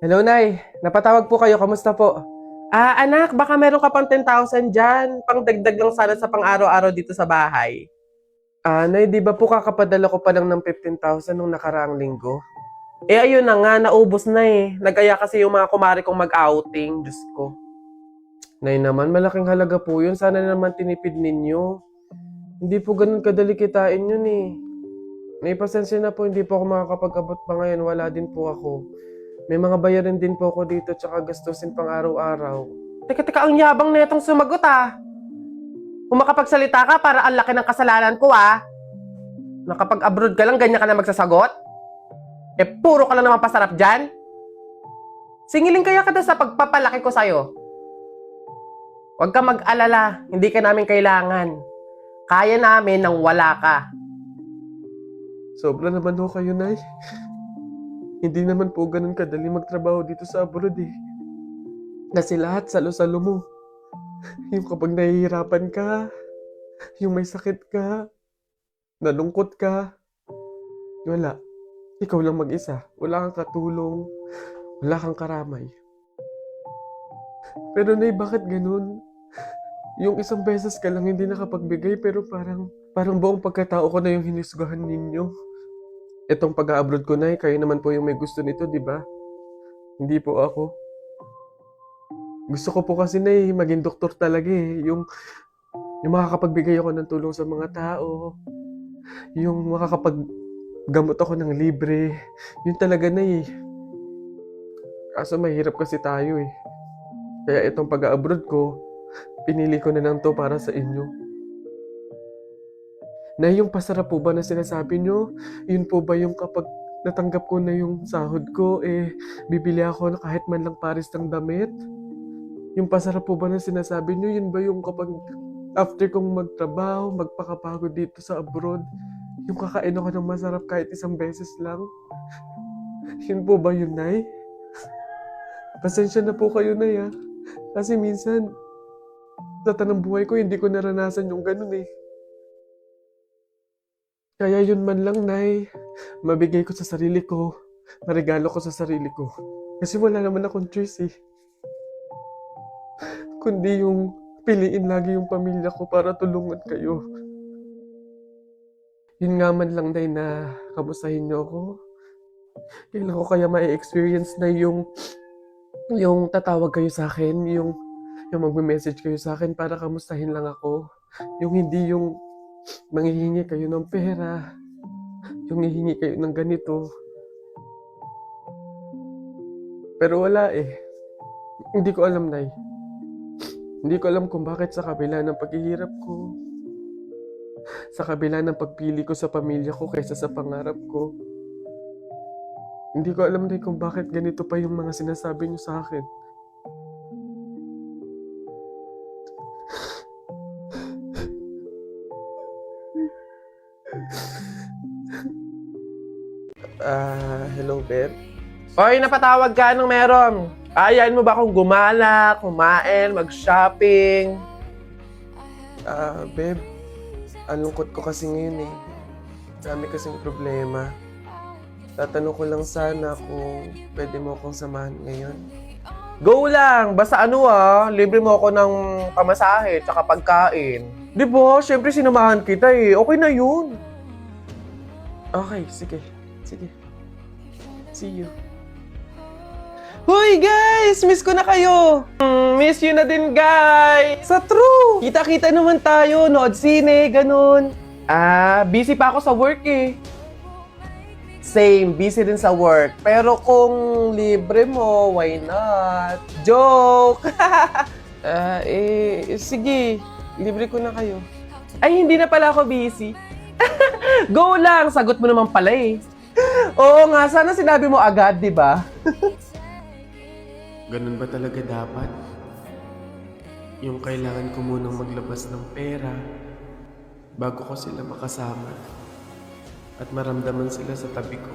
Hello, Nay. Napatawag po kayo. Kamusta po? Anak, baka meron ka pang 10,000 dyan. Pang-dagdag lang sana sa pang-araw-araw dito sa bahay. Nay, di ba po kakapadala ko pa lang ng 15,000 nung nakaraang linggo? Ayun na nga, naubos na eh. Nag-aya kasi yung mga kumari kong mag-outing. Diyos ko. Nay naman, malaking halaga po yun. Sana naman tinipid ninyo. Hindi po ganun kadali kitain yun eh. Nay, pasensya na po. Hindi po ako makakapag-abot pa ngayon. Wala din po ako. May mga bayarin din po ako dito tsaka gastusin pang araw-araw. Teka, ang yabang na itong sumagot ah. Kung makapagsalita ka, para ang laki ng kasalanan ko ah. Nakapag-abroad ka lang, ganyan ka na magsasagot? Puro ka lang naman pasarap dyan. Singilin kaya ka sa pagpapalaki ko sa'yo. Huwag ka mag-alala, hindi ka namin kailangan. Kaya namin nang wala ka. Sobra naman ho kayo, Nay. Hindi naman po ganun kadali magtrabaho dito sa abroad eh. Kasi lahat salo-salo mo. Yung kapag nahihirapan ka, yung may sakit ka, nalungkot ka, wala. Ikaw lang mag-isa. Wala kang katulong, wala kang karamay. Pero Nay, bakit ganun? Yung isang beses ka lang hindi nakapagbigay pero parang buong pagkatao ko na yung hinisgahan ninyo. Itong pag-a-abroad ko, Nay, kayo naman po yung may gusto nito, di ba? Hindi po ako. Gusto ko po kasi, Nay, maging doktor talaga eh. Yung makakapagbigay ako ng tulong sa mga tao. Yung makakapaggamot ako ng libre. Yun talaga, Nay. Kaso mahirap kasi tayo eh. Kaya itong pag-a-abroad ko, pinili ko na lang to para sa inyo. Na yung pasarap po ba na sinasabi nyo, yun po ba yung kapag natanggap ko na yung sahod ko, bibili ako na kahit man lang pares ng damit? Yung pasarap po ba na sinasabi nyo, yun ba yung kapag after kong magtrabaho, magpakapagod dito sa abroad, yung kakain ako ng masarap kahit isang beses lang? Yun po ba yun, Nay? Pasensya na po kayo, Nay, ah. Kasi minsan, sa tanang buhay ko, hindi ko naranasan yung ganun eh. Kaya yun man lang, Nay, mabigay ko sa sarili ko, maregalo ko sa sarili ko. Kasi wala naman akong choice eh. Kundi yung piliin lagi yung pamilya ko para tulungan kayo. Yun nga man lang, Nay, na kamustahin niyo ako. Kailan ko kaya ma-experience na yung tatawag kayo sa akin, yung magme-message kayo sa akin para kamustahin lang ako. Yung hindi yung manghihingi kayo ng pera, yung hihingi kayo ng ganito. Pero wala eh. Hindi ko alam, Nay. Hindi ko alam kung bakit sa kabila ng paghihirap ko, sa kabila ng pagpili ko sa pamilya ko kaysa sa pangarap ko, hindi ko alam, Nay, kung bakit ganito pa yung mga sinasabi niyo sa akin. Hello, Beb? Oy, napatawag ka. Anong meron? Ayain mo ba akong gumala, kumain, mag-shopping? Beb, ang lungkot ko kasi ngayon eh. Dami kasing problema. Tatanong ko lang sana kung pwede mo akong samahan ngayon. Go lang! Basta libre mo ako ng pamasahe tsaka pagkain. Di ba? Siyempre sinamahan kita eh. Okay na yun. Okay, sige. Sige. See you. Hoy guys! Miss ko na kayo! Miss you na din guys! Sa true! Kita-kita naman tayo, nood sine, ganun. Busy pa ako sa work eh. Same, busy din sa work. Pero kung libre mo, why not? Joke! Sige. Libre ko na kayo. Ay, hindi na pala ako busy. Go lang! Sagot mo naman pala eh. Oo nga, sana sinabi mo agad, di ba? Ganun ba talaga dapat? Yung kailangan ko munang maglabas ng pera bago ko sila makasama at maramdaman sila sa tabi ko.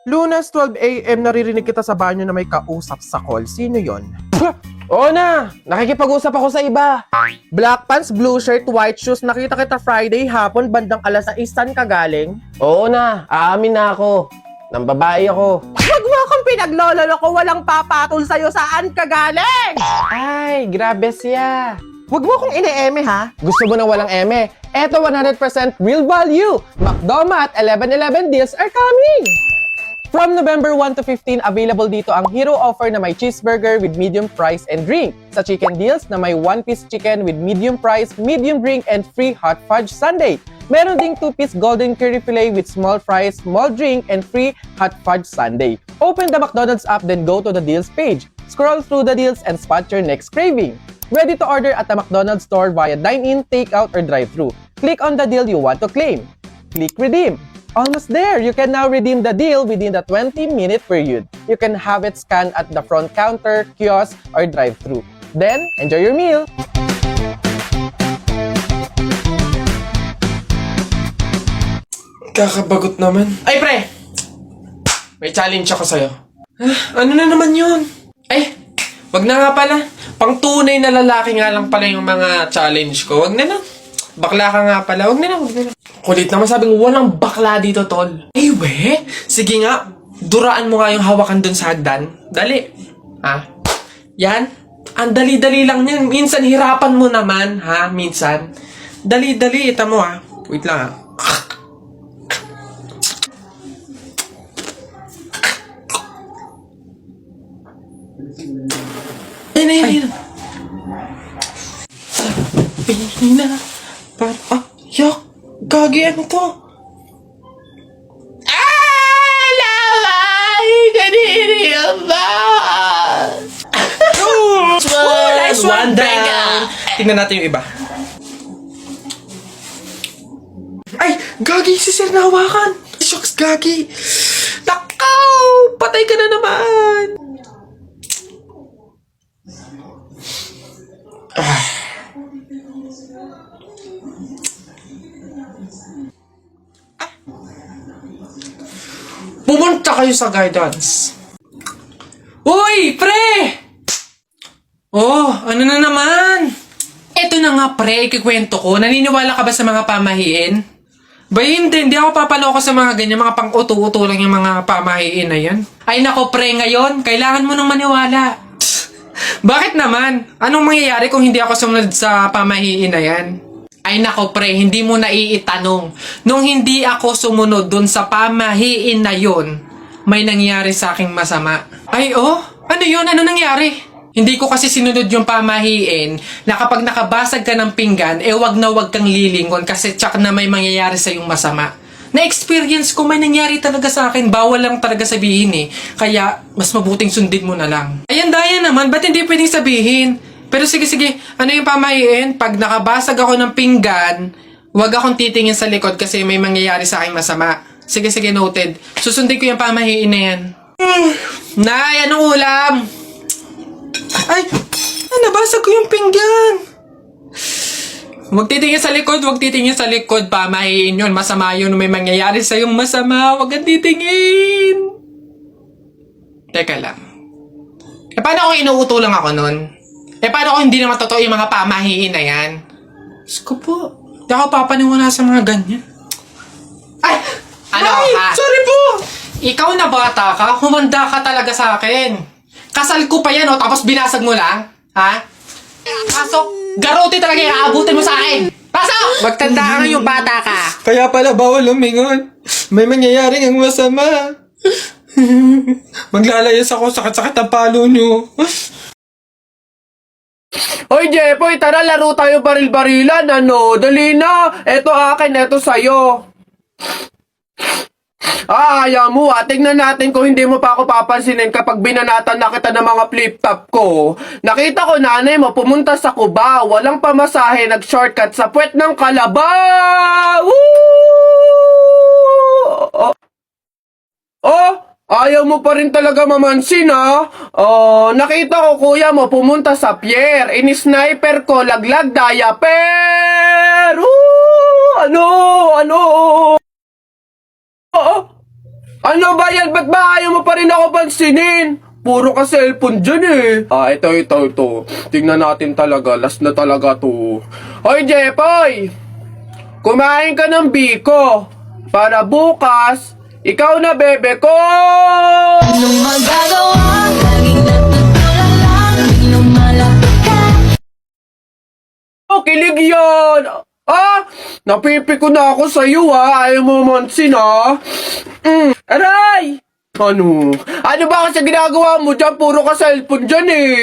Lunes 12 a.m. naririnig kita sa banyo na may kausap sa call. Sino yon? Oo na! Nakikipag-usap ako sa iba. Black pants, blue shirt, white shoes. Nakita kita Friday hapon, bandang alas 6. Saan ka galing? Oo na, aamin na ako. Nang babae ako. Huwag mo akong pinaglololo ko, walang papatol sa'yo. Saan ka galing? Ay, grabe siya. Huwag mo akong ine-eme ha. Gusto mo na walang eme? Eto 100% real value. McDoma at 11/11 deals are coming. From November 1 to 15, available dito ang hero offer na may cheeseburger with medium fries and drink. Sa chicken deals na may 1-piece chicken with medium fries, medium drink, and free hot fudge sundae. Meron ding 2-piece golden curry fillet with small fries, small drink, and free hot fudge sundae. Open the McDonald's app, then go to the deals page. Scroll through the deals and spot your next craving. Ready to order at the McDonald's store via dine-in, take-out, or drive-thru. Click on the deal you want to claim. Click redeem. Almost there! You can now redeem the deal within the 20-minute period. You can have it scanned at the front counter, kiosk, or drive-thru. Then, enjoy your meal! Kakabagot naman. Ay, pre! May challenge ako sa'yo. Ano na naman yun? Ay, wag na nga pala. Pang tunay na lalaki nga lang pala yung mga challenge ko. Wag na lang. Bakla ka nga pala. Wag na lang, wag na lang. Kulit naman, sabing walang bakla dito, tol. Ay, we! Sige nga, duraan mo nga yung hawakan dun sa hagdan. Dali. Ha? Yan. Ang dali-dali lang yan. Minsan, hirapan mo naman, ha? Minsan. Dali-dali. Ita mo, ha? Wait lang, ha? Ayun. Sabi na. Yak. Gagi, ano to? Alaway! Kanini ba? Nice one down. Tingnan natin yung iba. Ay! Gagi, si Sir nahawakan. Shucks, Gagi. Takaw! Patay ka na naman. Pumunta kayo sa guidance. Uy, pre! Oh, ano na naman? Eto na nga, pre, ikikwento ko. Naniniwala ka ba sa mga pamahiin? Ba, hindi ako papaloko sa mga ganyan, mga pang-uto-uto lang yung mga pamahiin na yan. Ay nako, pre, ngayon, kailangan mo nang maniwala. Bakit naman? Anong mangyayari kung hindi ako sumunod sa pamahiin na yan? Ay nako pre, hindi mo na iitanong. Nung hindi ako sumunod dun sa pamahiin na yun, may nangyari sa aking masama. Ay oh? Ano yun? Ano nangyari? Hindi ko kasi sinunod yung pamahiin na kapag nakabasag ka ng pinggan, wag na wag kang lilingon kasi tsak na may mangyayari sa yung masama. Na-experience ko, may nangyari talaga sa akin. Bawal lang talaga sabihin eh. Kaya, mas mabuting sundin mo na lang. Ayan, daya naman. Ba't hindi pwedeng sabihin? Pero sige, ano yung pamahiin? Pag nakabasag ako ng pinggan, huwag akong titingin sa likod kasi may mangyayari sa aking masama. Sige, noted. Susundin ko yung pamahiin na yan. Nay, anong ulam? Ay, nabasag ko yung pinggan. Huwag titingin sa likod, pamahiin yun. Masama yun, may mangyayari sa yung masama. Huwag kang titingin. Teka lang. Paano kung inuuto lang ako nun? Paano kung hindi naman totoo yung mga pamahiin na yan? Diyos ko po. Hindi ako papaniwala sa mga ganyan. Ay! Ano ka? Sorry po! Ikaw na bata ka, humanda ka talaga sa akin. Kasal ko pa yan, tapos binasag mo lang? Ha? Pasok! Garote talaga yung aabutin mo sa akin! Pasok! Magtanda ka yung bata ka. Kaya pala bawal lumingon. May mangyayaring ang masama. Maglalayas ako, sakit-sakit ang palo nyo. Hoy, Jepoy, tara laro tayo baril-barilan, ano? Dali na! Eto akin, eto sa'yo. Ayaw mo, tignan natin kung hindi mo pa ako papansinin kapag binanatan na kita ng mga flip-top ko. Nakita ko nanay mo pumunta sa Cubao, walang pamasahe, nag-shortcut sa puwet ng Kalabaw! Oh! Ayaw mo pa rin talaga mamansin, ha? Nakita ko kuya mo pumunta sa pier. Ini-sniper ko, laglag diaper! Ano? Ano ba yan? Ba't ba ayaw mo pa rin ako pansinin? Puro ka cellphone dyan eh. Ito. Tingnan natin talaga. Last na talaga to. Hoy, Jepoy! Kumain ka ng biko. Para bukas, ikaw na bebe ko! Anong magagawa? Laging natutulala lang, di lumalapit ka. Oh, kilig yan! Napipiko na ako sa'yo ayaw mo mansin Aray! Ano ba kasi ginagawa mo dyan? Puro ka cellphone dyan eh.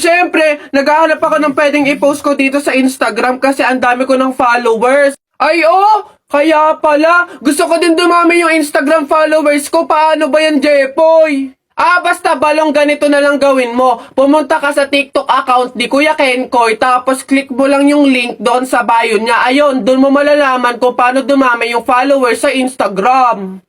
Syempre, naghahanap ako ng pwedeng i-post ko dito sa Instagram kasi ang dami ko ng followers. Kaya pala. Gusto ko din dumami yung Instagram followers ko. Paano ba yan, Jepoy? Basta balong ganito na lang gawin mo. Pumunta ka sa TikTok account ni Kuya Kenkoy, tapos click mo lang yung link doon sa bio niya. Ayun, doon mo malalaman kung paano dumami yung followers sa Instagram.